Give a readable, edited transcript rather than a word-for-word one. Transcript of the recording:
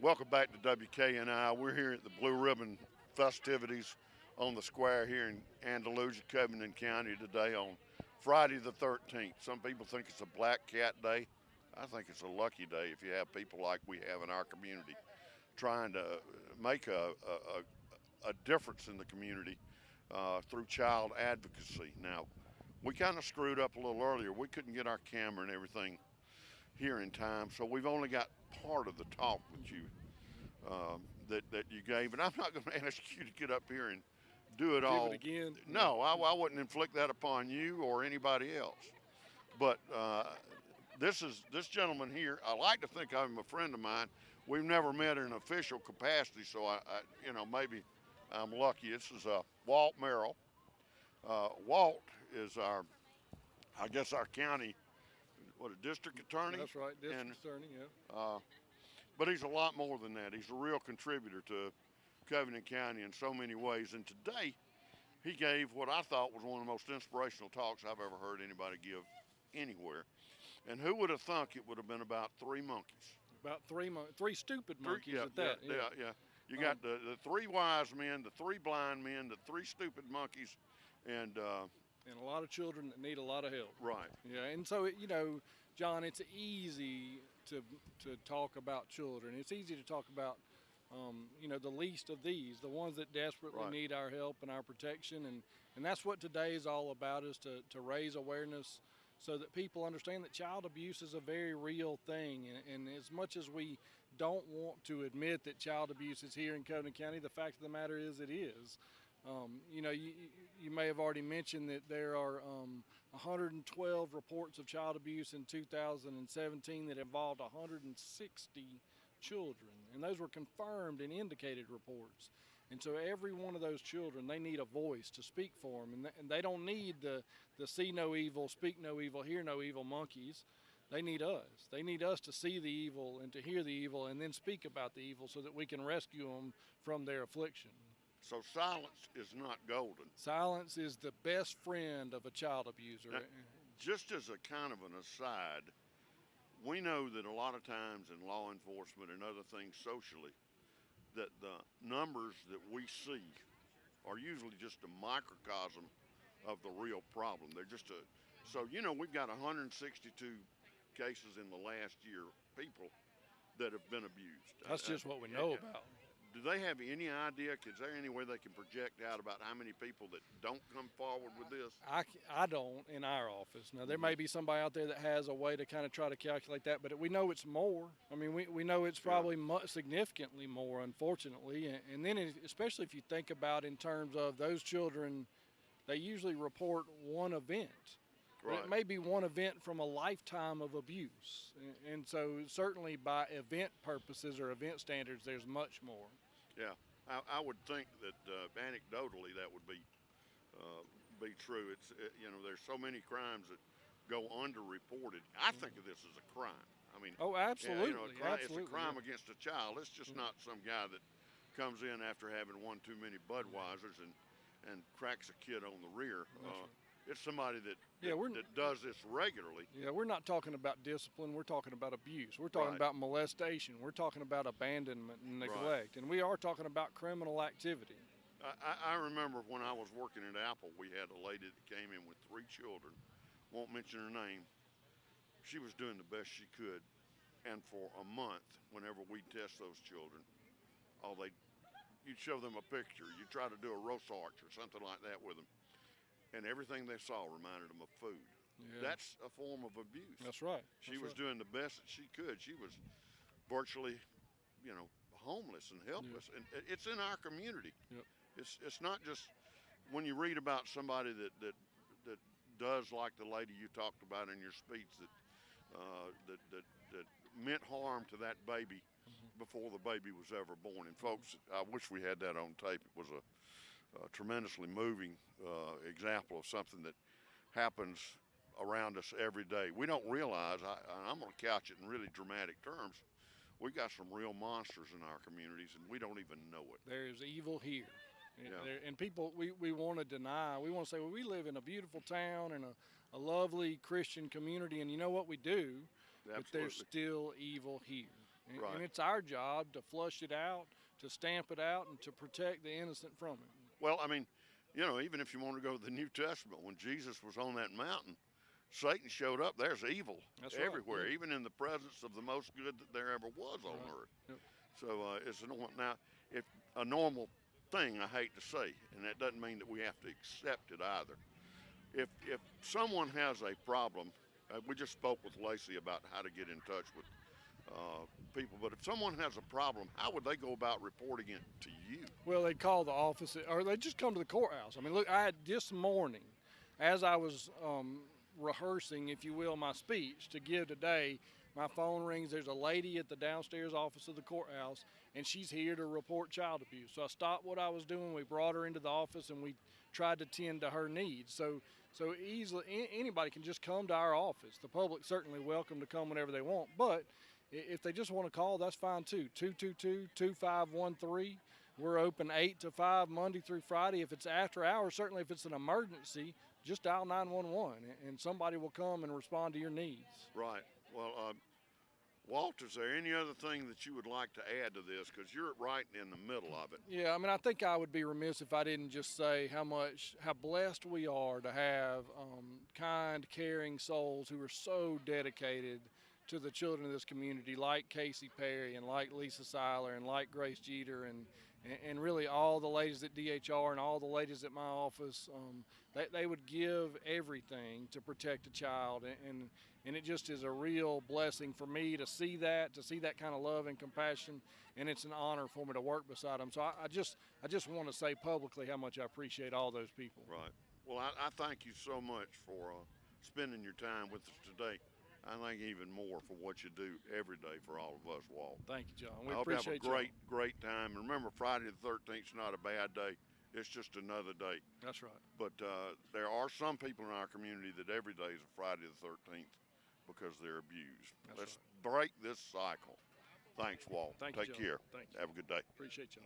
Welcome back to WKNI. We're here at the Blue Ribbon festivities on the square here in Andalusia, Covington County today on Friday the 13th. Some people think it's a Black Cat Day. I think it's a lucky day if you have people like we have in our community trying to make a difference in the community through child advocacy. Now, we kind of screwed up a little earlier. We couldn't get our camera and everything here in time, so we've only got part of the talk with you that you gave, and I'm not going to ask you to get up here and do it Give all. it again. No, I wouldn't inflict that upon you or anybody else. But this gentleman here. I like to think of him a friend of mine. We've never met in an official capacity, so maybe I'm lucky. This is Walt Merrell. Walt is I guess, our county, a district attorney. That's right, district and attorney. Yeah. But he's a lot more than that. He's a real contributor to Covington County in so many ways. And today, he gave what I thought was one of the most inspirational talks I've ever heard anybody give anywhere. And who would have thunk it would have been about three monkeys? About three stupid monkeys yeah, at that. Yeah. You got the three wise men, the three blind men, the three stupid monkeys, and a lot of children that need a lot of help. Right. Yeah, and so John, it's easy to talk about children. It's easy to talk about the least of these, the ones that desperately Right. need our help and our protection, and that's what today is all about, is to raise awareness so that people understand that child abuse is a very real thing. And as much as we don't want to admit that child abuse is here in Covington County, the fact of the matter is it is. You may have already mentioned that there are 112 reports of child abuse in 2017 that involved 160 children, and those were confirmed and indicated reports. And so every one of those children, they need a voice to speak for them, and they don't need the see no evil, speak no evil, hear no evil monkeys. They need us. They need us to see the evil and to hear the evil and then speak about the evil so that we can rescue them from their affliction. So silence is not golden. Silence is the best friend of a child abuser. Now, just as a kind of an aside, we know that a lot of times in law enforcement and other things socially, that the numbers that we see are usually just a microcosm of the real problem. They're just we've got 162 cases in the last year, people that have been abused. That's just what we know about. Do they have any idea? Is there any way they can project out about how many people that don't come forward with this? I don't in our office. Now, there may be somebody out there that has a way to kind of try to calculate that, but we know it's more. I mean, we know it's probably significantly more, unfortunately. And then especially if you think about in terms of those children, they usually report one event. Right. It may be one event from a lifetime of abuse. And so certainly by event purposes or event standards, there's much more. Yeah, I would think that anecdotally that would be true. There's so many crimes that go underreported. I think of this as a crime. I mean, oh, absolutely, it's a crime against a child. It's just not some guy that comes in after having one too many Budweisers and cracks a kid on the rear. It's somebody that does this regularly. Yeah, we're not talking about discipline. We're talking about abuse. We're talking about molestation. We're talking about abandonment and neglect. Right. And we are talking about criminal activity. I remember when I was working at Apple, we had a lady that came in with 3 children. Won't mention her name. She was doing the best she could. And for a month, whenever we'd test those children, you'd show them a picture. You'd try to do a roast arch or something like that with them. And everything they saw reminded them of food. Yeah. That's a form of abuse. That's right. She was doing the best that she could. She was virtually, homeless and helpless. Yeah. And it's in our community. Yep. It's not just when you read about somebody that does like the lady you talked about in your speech that meant harm to that baby before the baby was ever born. And folks, I wish we had that on tape. It was a tremendously moving example of something that happens around us every day. We don't realize, I'm going to couch it in really dramatic terms, we've got some real monsters in our communities and we don't even know it. There is evil here. Yeah. And people, we want to deny, we want to say, well, we live in a beautiful town and a lovely Christian community, and you know what we do, Absolutely. but there's still evil here. And it's our job to flush it out, to stamp it out, and to protect the innocent from it. Well, I mean, even if you want to go to the New Testament, when Jesus was on that mountain, Satan showed up. There's evil everywhere, right. Yeah. even in the presence of the most good that there ever was on earth. Yep. So it's a normal. Now, if a normal thing, I hate to say, and that doesn't mean that we have to accept it either. If someone has a problem, we just spoke with Lacey about how to get in touch with people. But if someone has a problem, how would they go about reporting it to you? Well, they'd call the office, or they'd just come to the courthouse. I mean, look, I had this morning, as I was rehearsing, if you will, my speech to give today, my phone rings. There's a lady at the downstairs office of the courthouse, and she's here to report child abuse. So I stopped what I was doing. We brought her into the office, and we tried to tend to her needs. So easily, anybody can just come to our office. The public's certainly welcome to come whenever they want, but if they just want to call, that's fine too. 222-2513. We're open 8 to 5 Monday through Friday. If it's after hours, certainly if it's an emergency, just dial 911 and somebody will come and respond to your needs. Right. Well, Walt, is there any other thing that you would like to add to this? Because you're right in the middle of it. Yeah, I mean, I think I would be remiss if I didn't just say how blessed we are to have kind, caring souls who are so dedicated to the children of this community, like Casey Perry and like Lisa Seiler and like Grace Jeter and really all the ladies at DHR and all the ladies at my office. They would give everything to protect a child, and it just is a real blessing for me to see that kind of love and compassion, and it's an honor for me to work beside them. So I just want to say publicly how much I appreciate all those people. Right. Well, I thank you so much for spending your time with us today. I think even more for what you do every day for all of us, Walt. Thank you, John. We I hope you have appreciate a great time. And remember, Friday the 13th is not a bad day. It's just another day. That's right. But there are some people in our community that every day is a Friday the 13th because they're abused. Let's break this cycle. Thanks, Walt. Thank you, Take care. Thank you. Have a good day. Appreciate you.